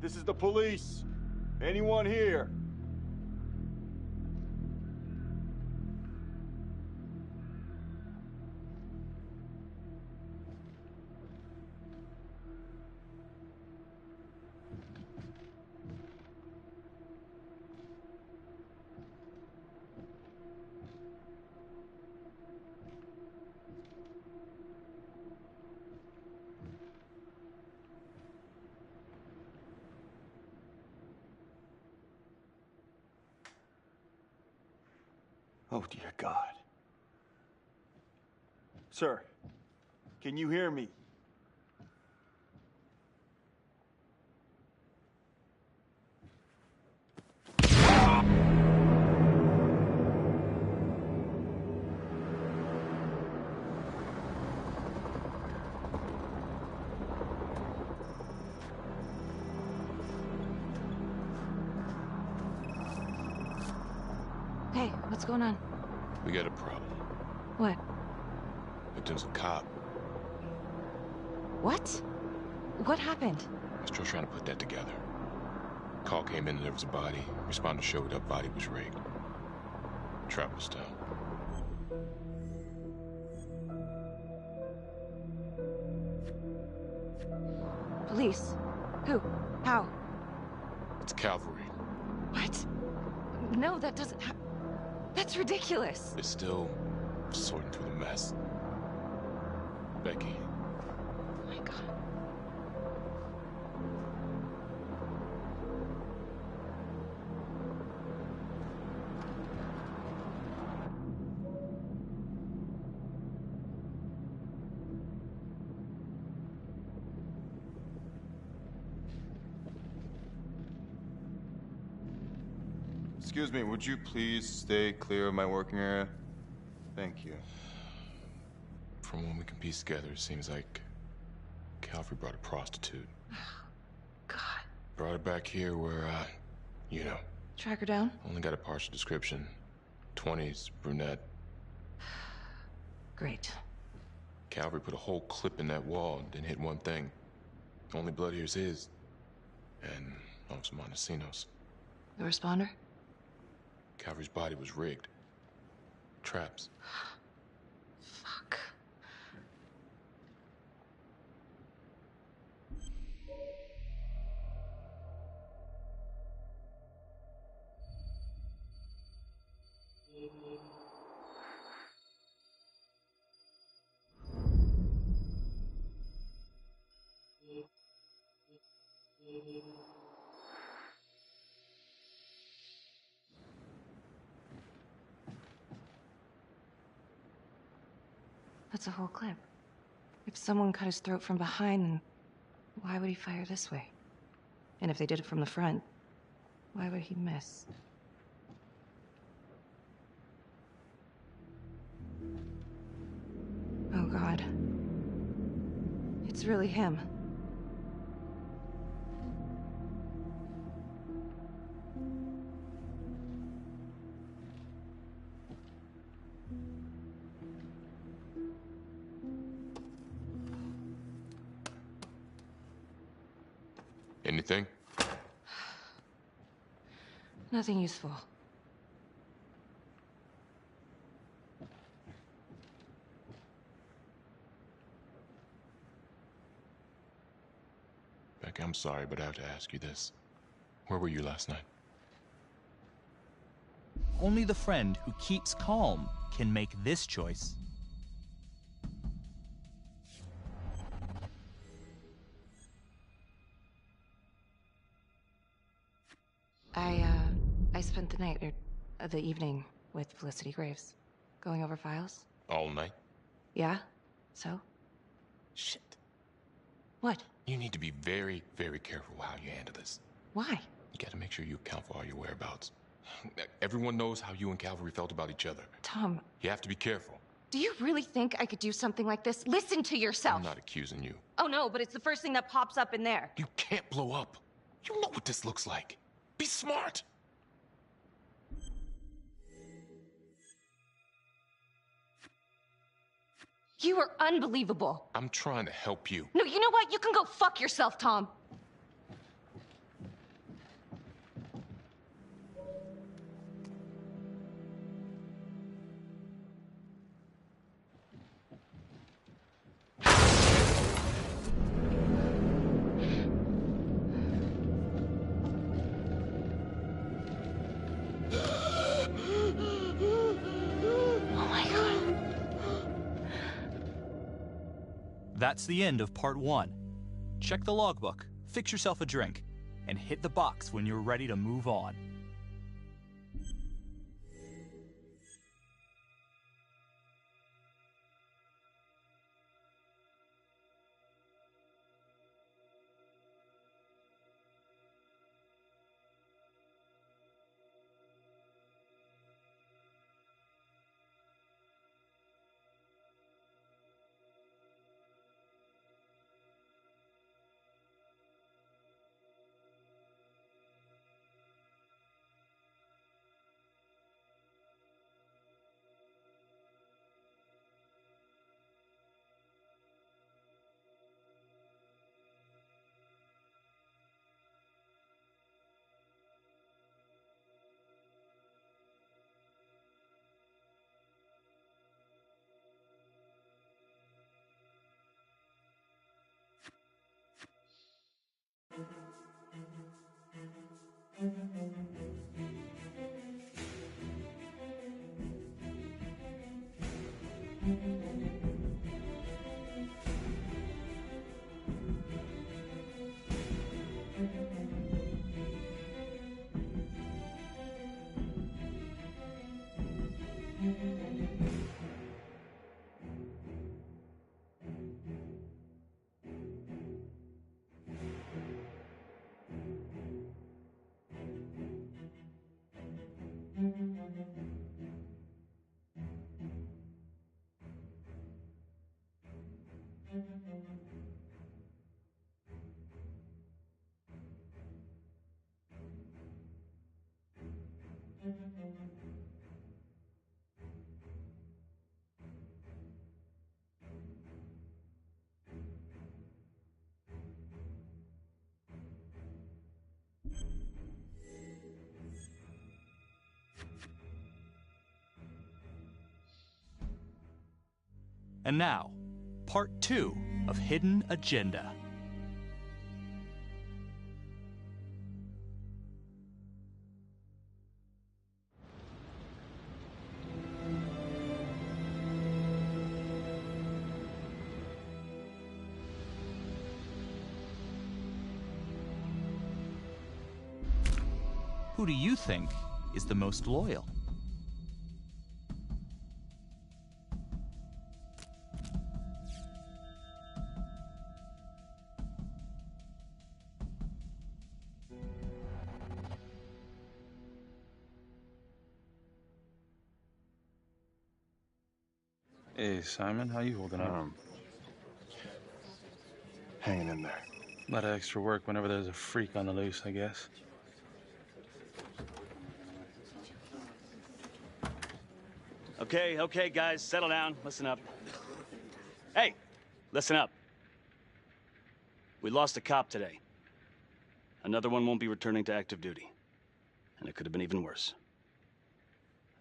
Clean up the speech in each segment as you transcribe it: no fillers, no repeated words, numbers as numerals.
This is the police. Anyone here? Oh, dear God. Sir, can you hear me? Hey, what's going on? We got a problem. What? Victim's a cop. What? What happened? I'm still trying to put that together. Call came in and there was a body. Responder showed up, body was rigged. Trap was down. Police? Who? How? It's cavalry. What? No, that doesn't That's ridiculous. They're still sorting through the mess. Becky. Oh my God. Excuse me, would you please stay clear of my working area? Thank you. From what we can piece together, it seems like Cavalry brought a prostitute. God. Brought her back here where, you know. Track her down? Only got a partial description. 20s, brunette. Great. Cavalry put a whole clip in that wall and didn't hit one thing. Only blood here's his. And Officer Montesinos. The responder? Cavalry's body was rigged. Traps. Fuck. That's a whole clip. If someone cut his throat from behind, then why would he fire this way? And if they did it from the front, why would he miss? Oh, God. It's really him. Anything? Nothing useful. Becky, I'm sorry, but I have to ask you this. Where were you last night? Only the friend who keeps calm can make this choice. I spent the night, or the evening, with Felicity Graves. Going over files. All night? Yeah? So? Shit. What? You need to be very, very careful how you handle this. Why? You gotta make sure you account for all your whereabouts. Everyone knows how you and Cavalry felt about each other. Tom, You have to be careful. do you really think I could do something like this? Listen to yourself! I'm not accusing you. Oh no, but it's the first thing that pops up in there. You can't blow up. You know what this looks like. Be smart. You are unbelievable. I'm trying to help you. No, you know what? You can go fuck yourself, Tom. That's the end of part 1. Check the logbook, fix yourself a drink, and hit the box when you're ready to move on. And now, part 2 of Hidden Agenda. Who do you think is the most loyal? Hey, Simon, how you holding up? Hanging in there. A lot of extra work whenever there's a freak on the loose, I guess. Okay, guys, settle down. Listen up. Hey, listen up. We lost a cop today. Another one won't be returning to active duty. And it could have been even worse.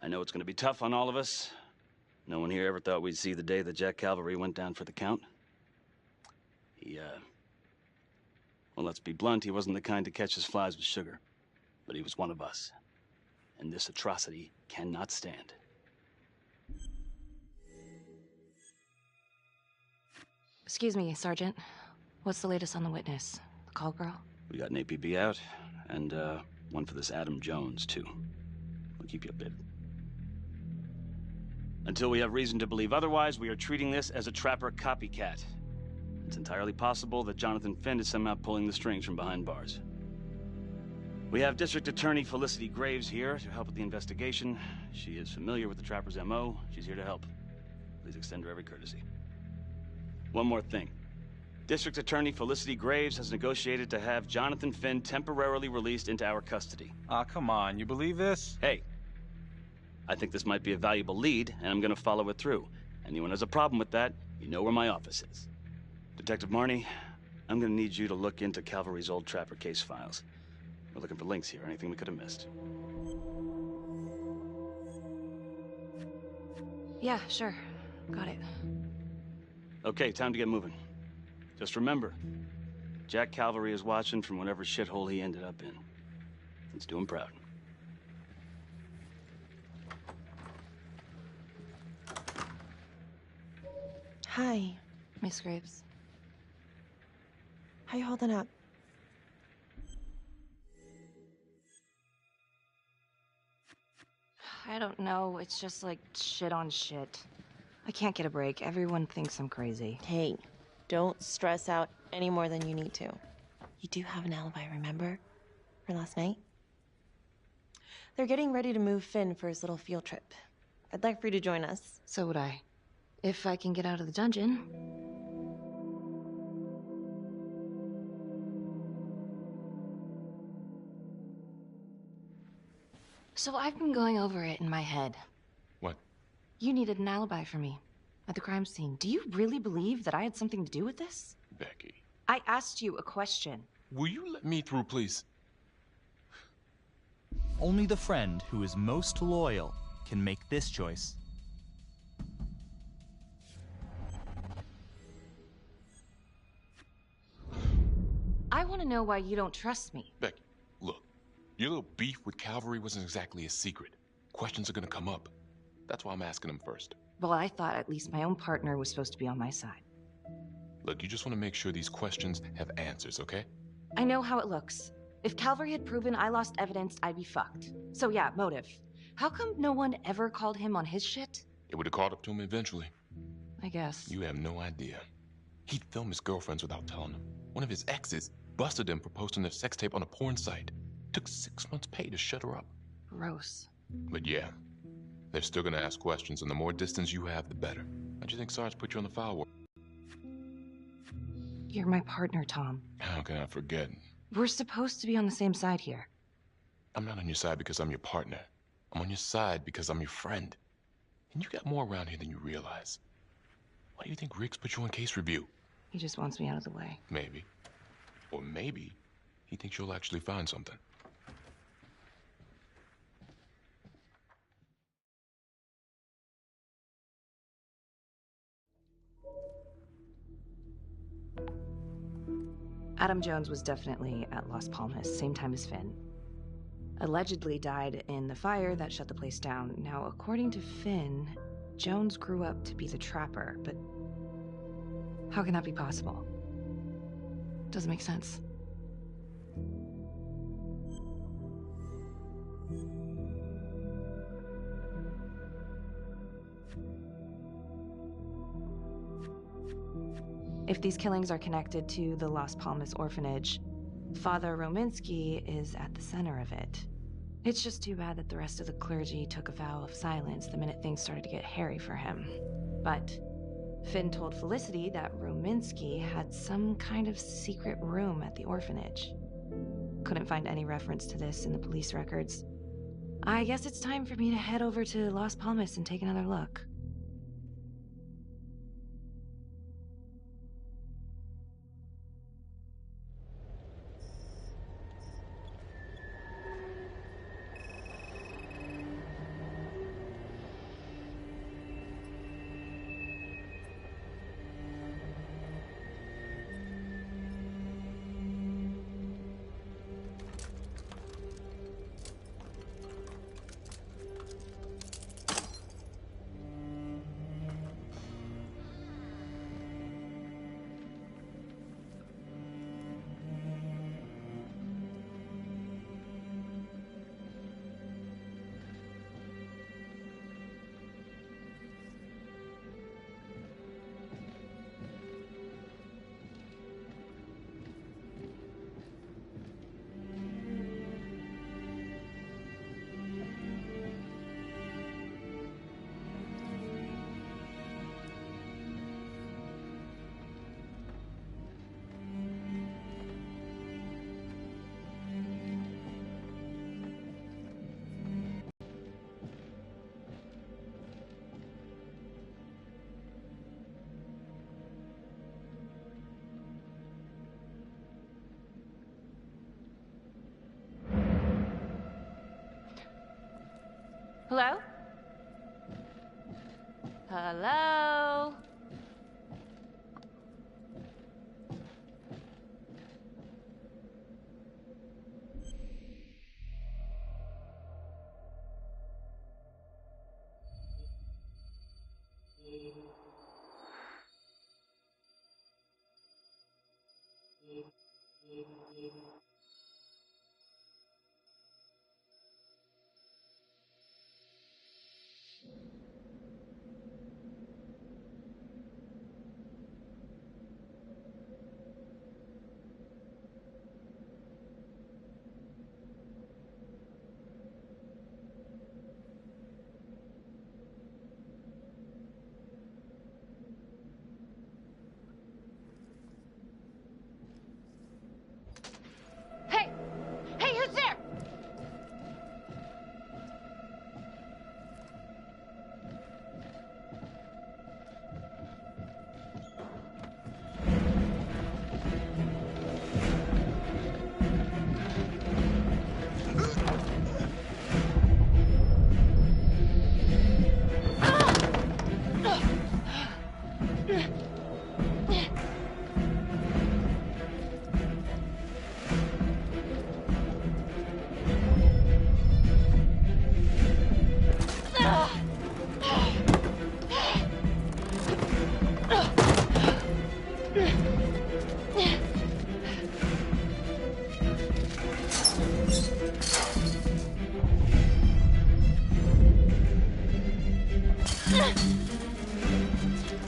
I know it's going to be tough on all of us. No one here ever thought we'd see the day that Jack Calvary went down for the count. Well, let's be blunt, he wasn't the kind to catch his flies with sugar. But he was one of us. And this atrocity cannot stand. Excuse me, Sergeant. What's the latest on the witness? The call girl? We got an APB out, and one for this Adam Jones, too. We'll keep you updated. Until we have reason to believe otherwise, we are treating this as a trapper copycat. It's entirely possible that Jonathan Finn is somehow pulling the strings from behind bars. We have District Attorney Felicity Graves here to help with the investigation. She is familiar with the trapper's MO. She's here to help. Please extend her every courtesy. One more thing. District Attorney Felicity Graves has negotiated to have Jonathan Finn temporarily released into our custody. Ah, come on, you believe this? Hey, I think this might be a valuable lead, and I'm gonna follow it through. Anyone has a problem with that, you know where my office is. Detective Marney, I'm gonna need you to look into Calvary's old trapper case files. We're looking for links here, anything we could have missed. Yeah, sure. Got it. Okay, time to get moving. Just remember, Jack Calvary is watching from whatever shithole he ended up in. Let's do him proud. Hi. Miss Graves. How you holding up? I don't know. It's just like shit on shit. I can't get a break. Everyone thinks I'm crazy. Hey, don't stress out any more than you need to. You do have an alibi, remember? For last night? They're getting ready to move Finn for his little field trip. I'd like for you to join us. So would I. If I can get out of the dungeon. So I've been going over it in my head. What? You needed an alibi for me at the crime scene. Do you really believe that I had something to do with this? Becky. I asked you a question. Will you let me through, please? Only the friend who is most loyal can make this choice. I want to know why you don't trust me. Becky, look. Your little beef with Calvary wasn't exactly a secret. Questions are gonna come up. That's why I'm asking them first. Well, I thought at least my own partner was supposed to be on my side. Look, you just want to make sure these questions have answers, okay? I know how it looks. If Calvary had proven I lost evidence, I'd be fucked. So yeah, motive. How come no one ever called him on his shit? It would have caught up to him eventually. I guess. You have no idea. He'd film his girlfriends without telling them. One of his exes busted them for posting their sex tape on a porn site. Took 6 months' pay to shut her up. Gross. But yeah, they're still gonna ask questions, and the more distance you have, the better. How'd you think Sarge put you on the file? You're my partner, Tom. How can I forget? We're supposed to be on the same side here. I'm not on your side because I'm your partner. I'm on your side because I'm your friend. And you got more around here than you realize. Why do you think Riggs put you on case review? He just wants me out of the way. Maybe. Or maybe he thinks you'll actually find something. Adam Jones was definitely at Las Palmas, same time as Finn. Allegedly died in the fire that shut the place down. Now, according to Finn, Jones grew up to be the trapper, but how can that be possible? Doesn't make sense. If these killings are connected to the Las Palmas orphanage, Father Rominsky is at the center of it. It's just too bad that the rest of the clergy took a vow of silence the minute things started to get hairy for him. But Finn told Felicity that Rominsky had some kind of secret room at the orphanage. Couldn't find any reference to this in the police records. I guess it's time for me to head over to Las Palmas and take another look. Hello? Hello? Hey! Hey, who's there?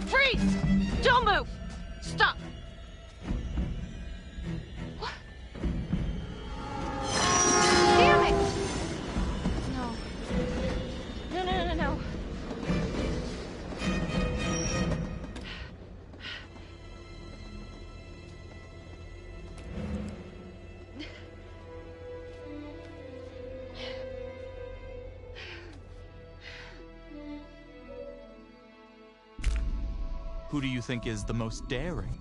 Freeze! Don't move! Stop! What? Damn it! No. No, no, no, no. Who do you think is the most daring?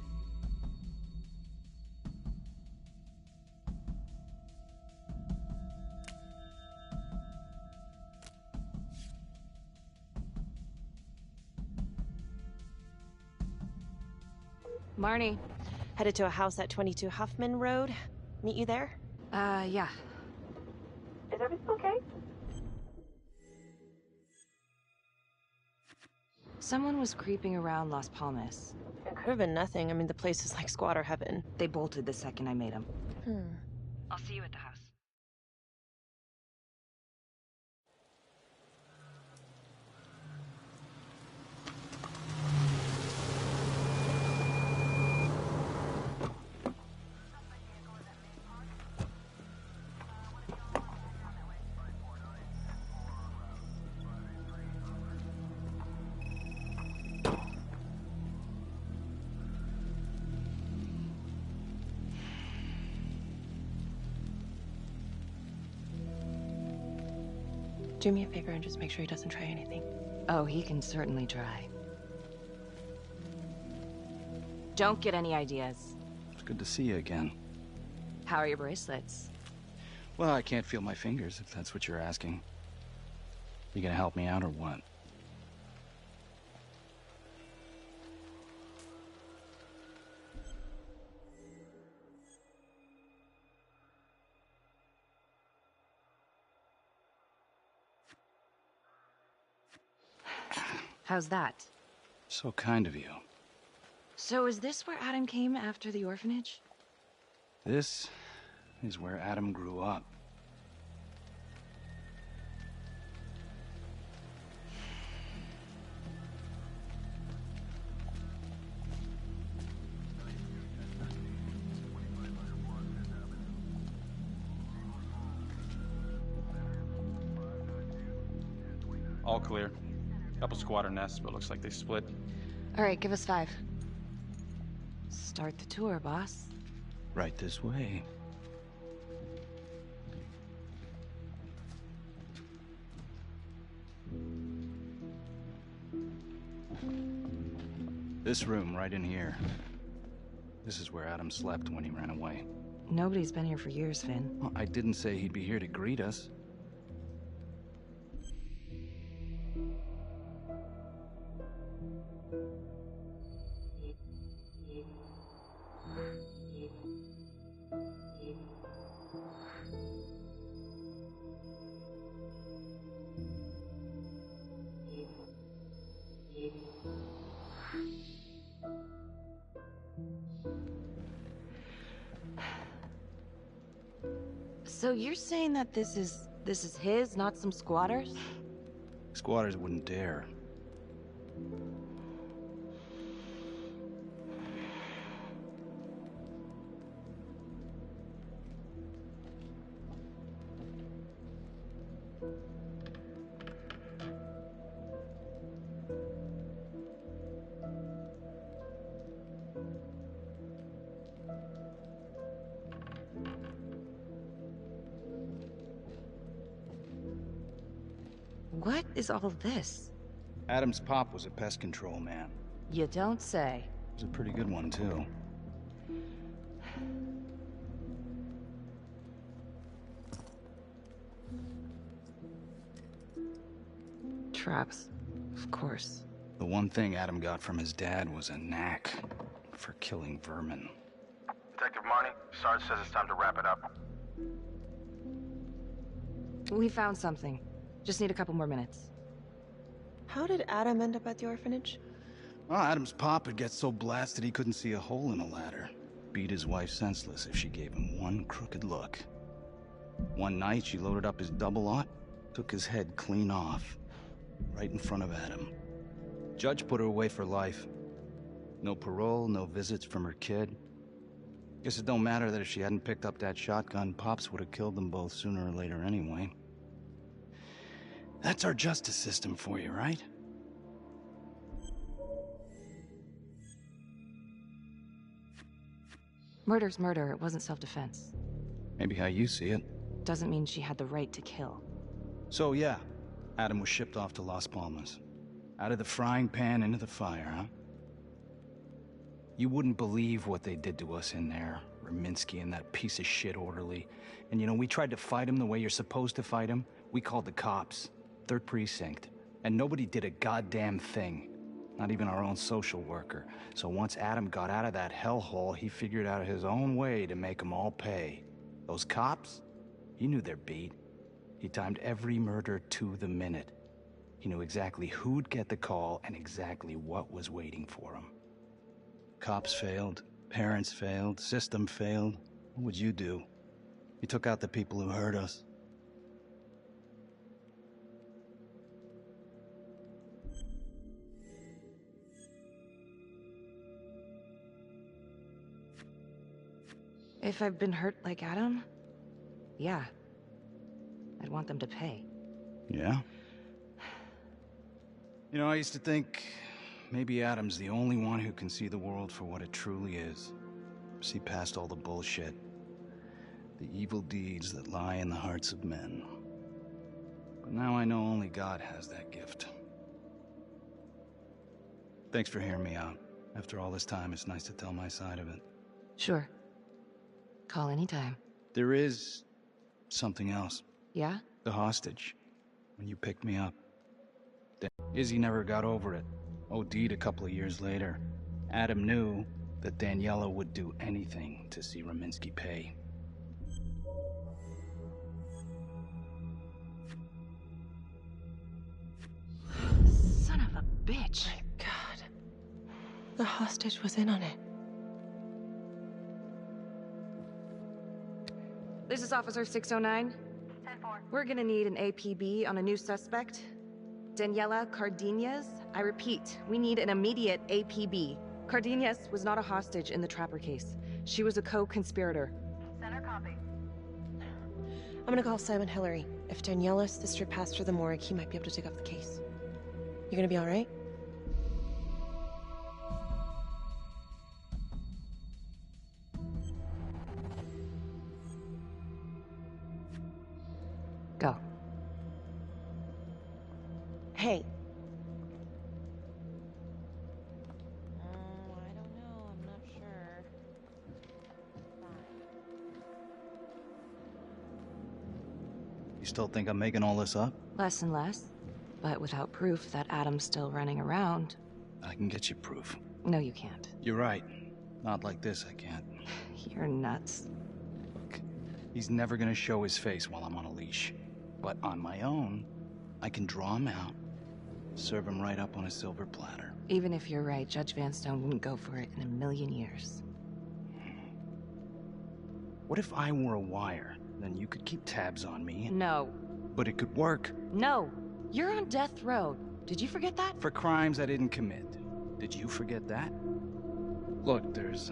Marnie. Headed to a house at 22 Huffman Road. Meet you there? Yeah. Is everything okay? Someone was creeping around Las Palmas. It could have been nothing. I mean, the place is like squatter heaven. They bolted the second I made them. Hmm. I'll see you at the house. Do me a favor and just make sure he doesn't try anything. Oh, he can certainly try. Don't get any ideas. It's good to see you again. How are your bracelets? Well, I can't feel my fingers, if that's what you're asking. You gonna help me out or what? How's that? So kind of you. So is this where Adam came after the orphanage? This is where Adam grew up. All clear. Couple squatter nests, but looks like they split. All right, give us 5. Start the tour, boss. Right this way. This room right in here. This is where Adam slept when he ran away. Nobody's been here for years, Finn. Well, I didn't say he'd be here to greet us. So you're saying that this is his, not some squatters? Squatters wouldn't dare. What is all this? Adam's pop was a pest control man. You don't say. He was a pretty good one, too. Traps. Of course. The one thing Adam got from his dad was a knack for killing vermin. Detective Marnie, Sarge says it's time to wrap it up. We found something. Just need a couple more minutes. How did Adam end up at the orphanage? Well, Adam's pop would get so blasted he couldn't see a hole in a ladder. Beat his wife senseless if she gave him one crooked look. One night, she loaded up his double-aught, took his head clean off, right in front of Adam. Judge put her away for life. No parole, no visits from her kid. Guess it don't matter that if she hadn't picked up that shotgun, Pops would have killed them both sooner or later anyway. That's our justice system for you, right? Murder's murder. It wasn't self-defense. Maybe how you see it. Doesn't mean she had the right to kill. So yeah, Adam was shipped off to Las Palmas. Out of the frying pan into the fire, huh? You wouldn't believe what they did to us in there. Rominsky and that piece of shit orderly. And you know, we tried to fight him the way you're supposed to fight him. We called the cops. 3rd Precinct. And nobody did a goddamn thing. Not even our own social worker. So once Adam got out of that hellhole, he figured out his own way to make them all pay. Those cops? He knew their beat. He timed every murder to the minute. He knew exactly who'd get the call and exactly what was waiting for him. Cops failed, parents failed, system failed. What would you do? He took out the people who hurt us. If I've been hurt like Adam, yeah. I'd want them to pay. Yeah? You know, I used to think maybe Adam's the only one who can see the world for what it truly is. See past all the bullshit. The evil deeds that lie in the hearts of men. But now I know only God has that gift. Thanks for hearing me out. After all this time, it's nice to tell my side of it. Sure. Call anytime. There is something else. Yeah? The hostage. When you picked me up. Izzy never got over it. OD'd a couple of years later. Adam knew that Daniela would do anything to see Rominsky pay. Son of a bitch. My God. The hostage was in on it. This is Officer 609. 10-4. We're gonna need an APB on a new suspect. Daniela Cardenas. I repeat, we need an immediate APB. Cardenas was not a hostage in the Trapper case. She was a co-conspirator. Center copy. I'm gonna call Simon Hillary. If Daniela's sister passed through the morgue, he might be able to take up the case. You gonna be all right? Go. Hey. I don't know. I'm not sure. You still think I'm making all this up? Less and less. But without proof that Adam's still running around... I can get you proof. No, you can't. You're right. Not like this, I can't. You're nuts. Look, he's never gonna show his face while I'm on a leash. But on my own, I can draw him out, serve him right up on a silver platter. Even if you're right, Judge Vanstone wouldn't go for it in a million years. What if I wore a wire Then you could keep tabs on me. No. But it could work. No. You're on death row. Did you forget that? For crimes I didn't commit. Did you forget that? Look, there's,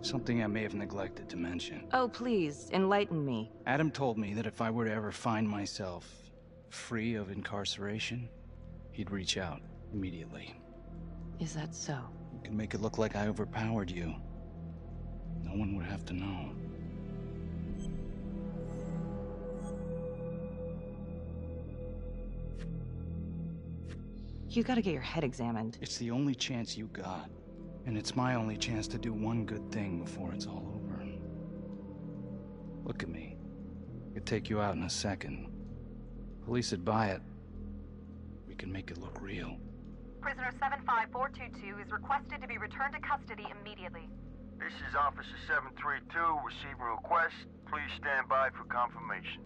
something I may have neglected to mention. Oh, please, enlighten me. Adam told me that if I were to ever find myself free of incarceration, he'd reach out immediately. Is that so? You can make it look like I overpowered you. No one would have to know. You gotta get your head examined. It's the only chance you got. And it's my only chance to do one good thing before it's all over. Look at me. I could take you out in a second. Police would buy it. We can make it look real. Prisoner 75422 is requested to be returned to custody immediately. This is Officer 732 receiving request. Please stand by for confirmation.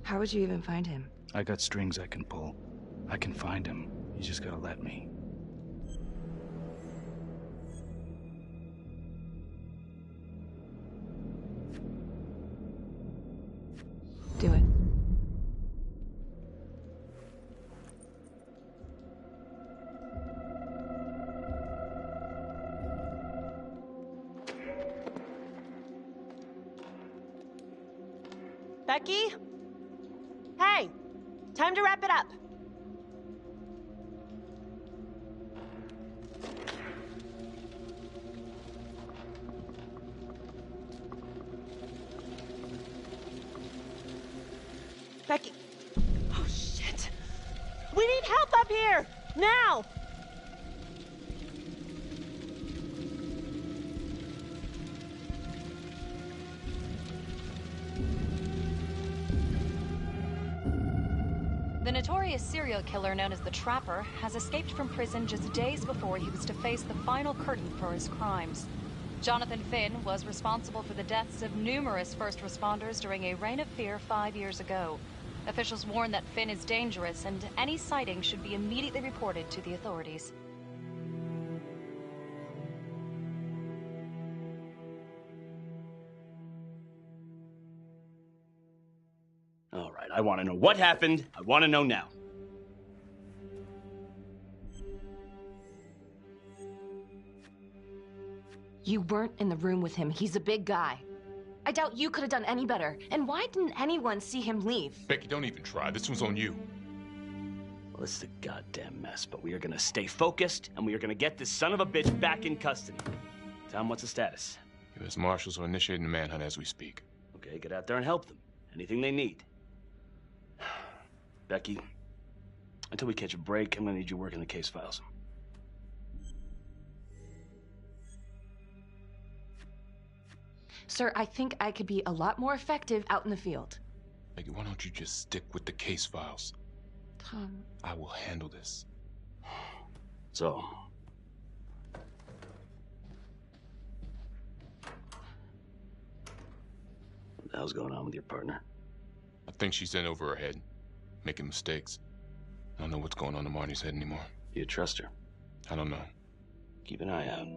How would you even find him? I got strings I can pull. I can find him. You just gotta let me. Do it. Becky? Hey! Time to wrap it up. Becky. Oh, shit. We need help up here! Now! The notorious serial killer known as the Trapper has escaped from prison just days before he was to face the final curtain for his crimes. Jonathan Finn was responsible for the deaths of numerous first responders during a reign of fear 5 years ago. Officials warn that Finn is dangerous and any sighting should be immediately reported to the authorities. All right, I want to know what happened. I want to know now. You weren't in the room with him. He's a big guy. I doubt you could have done any better. And why didn't anyone see him leave? Becky, don't even try. This one's on you. Well, this is a goddamn mess, but we are gonna stay focused, and we are gonna get this son of a bitch back in custody. Tom, what's the status? U.S. Marshals are initiating the manhunt as we speak. Okay, get out there and help them. Anything they need. Becky, until we catch a break, I'm gonna need you working the case files. Sir, I think I could be a lot more effective out in the field. Becky, why don't you just stick with the case files? Tom. I will handle this. So, what the hell's going on with your partner? I think she's in over her head, making mistakes. I don't know what's going on in Marnie's head anymore. Do you trust her? I don't know. Keep an eye out.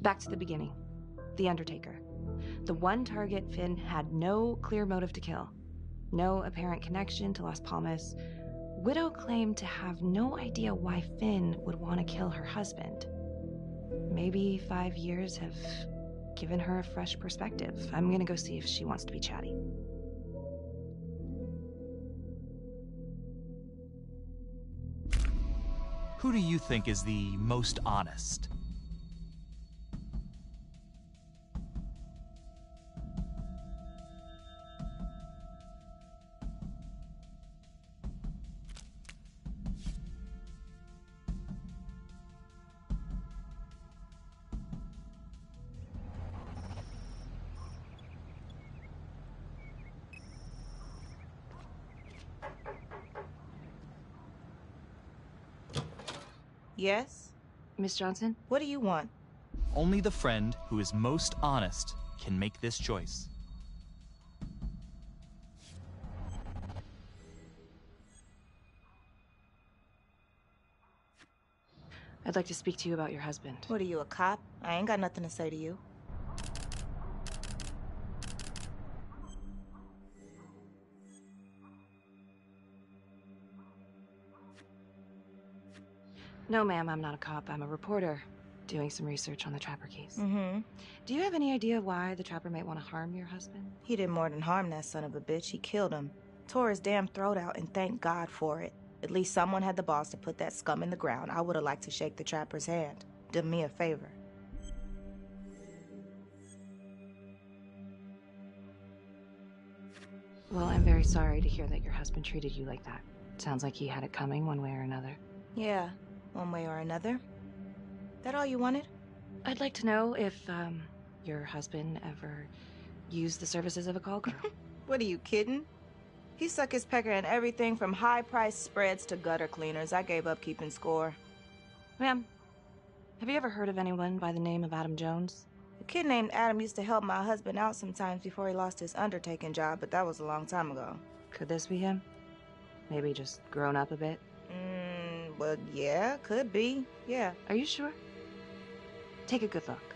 Back to the beginning. The Undertaker. The one target Finn had no clear motive to kill. No apparent connection to Las Palmas. Widow claimed to have no idea why Finn would want to kill her husband. Maybe 5 years have given her a fresh perspective. I'm gonna go see if she wants to be chatty. Who do you think is the most honest? Yes? Miss Johnson? What do you want? Only the friend who is most honest can make this choice. I'd like to speak to you about your husband. What are you, a cop? I ain't got nothing to say to you. No, ma'am, I'm not a cop. I'm a reporter, doing some research on the Trapper case. Mm-hmm. Do you have any idea why the Trapper might want to harm your husband? He did more than harm that son of a bitch. He killed him. Tore his damn throat out, and thank God for it. At least someone had the balls to put that scum in the ground. I would have liked to shake the Trapper's hand. Did me a favor. Well, I'm very sorry to hear that your husband treated you like that. Sounds like he had it coming one way or another. Yeah, one way or another. That all you wanted? I'd like to know if, your husband ever used the services of a call girl. What, are you kidding? He suck his pecker in everything from high-priced spreads to gutter cleaners. I gave up keeping score. Ma'am, have you ever heard of anyone by the name of Adam Jones? A kid named Adam used to help my husband out sometimes before he lost his undertaking job, but that was a long time ago. Could this be him? Maybe just grown up a bit? Well, yeah, could be. Yeah. Are you sure? Take a good look.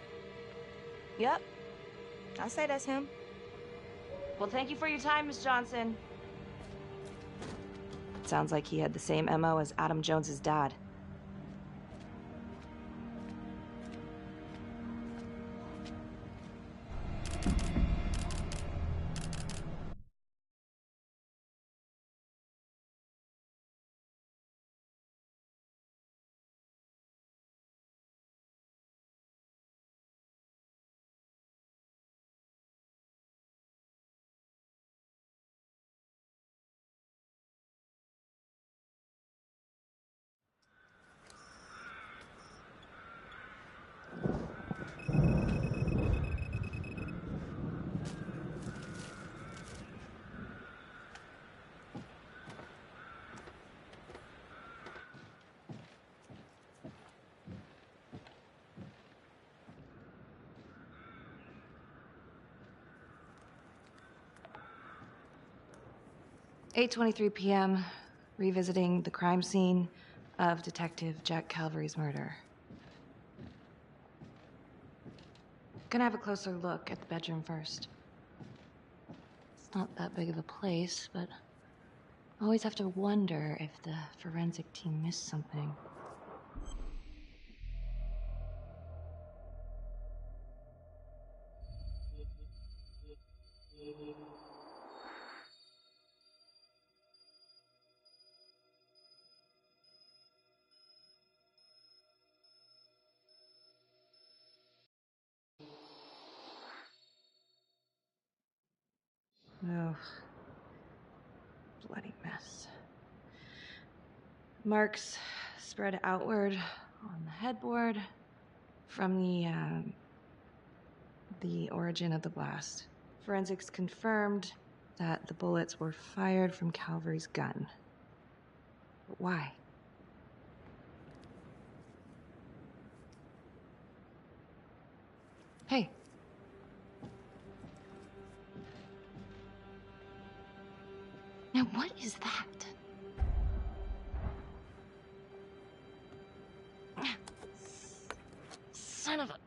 Yep. I say that's him. Well, thank you for your time, Miss Johnson. Sounds like he had the same MO as Adam Jones's dad. "8:23 p.m., revisiting the crime scene of Detective Jack Calvary's murder. Gonna have a closer look at the bedroom first. It's not that big of a place, but I always have to wonder if the forensic team missed something. Oh, bloody mess. Marks spread outward on the headboard from the origin of the blast. Forensics confirmed that the bullets were fired from Calvary's gun. But why? Hey. Now what is that? Son of a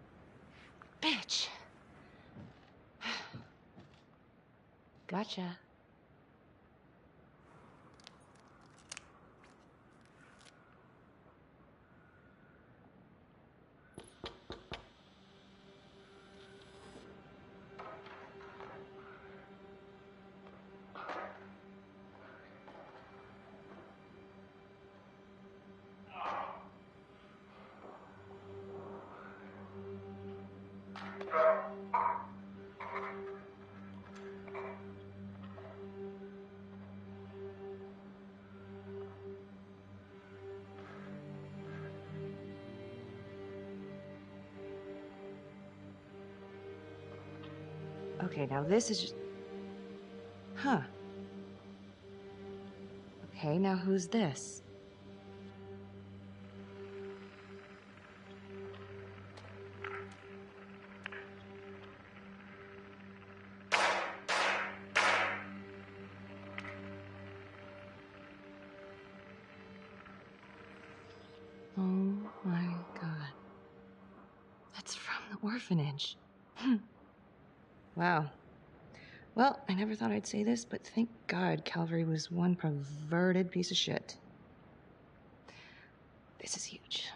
bitch. Gotcha. Okay, now this is just... Huh. Okay, now who's this? orphanage. Wow. Well, I never thought I'd say this, but thank God Calvary was one perverted piece of shit. This is huge.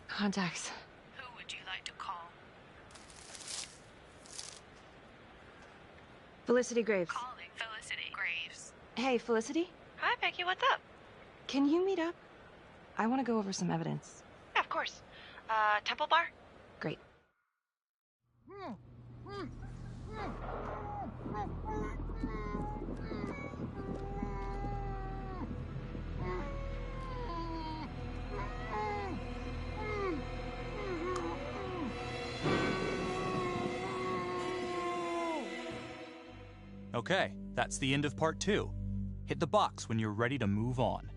Contacts. Who would you like to call? Felicity Graves. Calling Felicity Graves. Hey, Felicity? Hi, Becky, what's up? Can you meet up? I want to go over some evidence. Yeah, of course. Temple Bar? Great. Okay, that's the end of part 2. Hit the box when you're ready to move on.